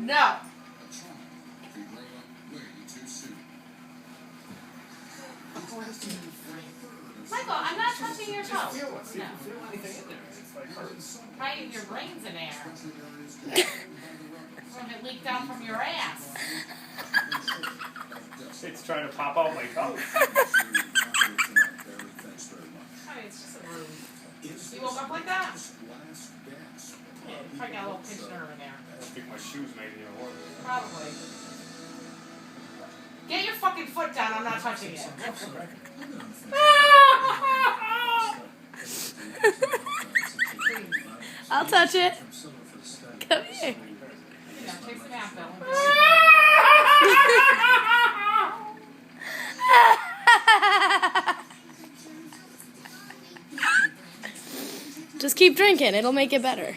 No. Michael, I'm not touching your toes. Feel No. anything in there. It's like hurts. Right, your brain's in air. From it leaked out from your ass. It's trying to pop out my toes. Honey, it's just a room. You woke up like that? Yeah, you probably got a little pinched nerve in there. I think my shoes made it even worse. Probably. Get your fucking foot down, I'm not touching it. I'll touch it. Come here. Yeah, take some Advil. Just keep drinking. It'll make it better.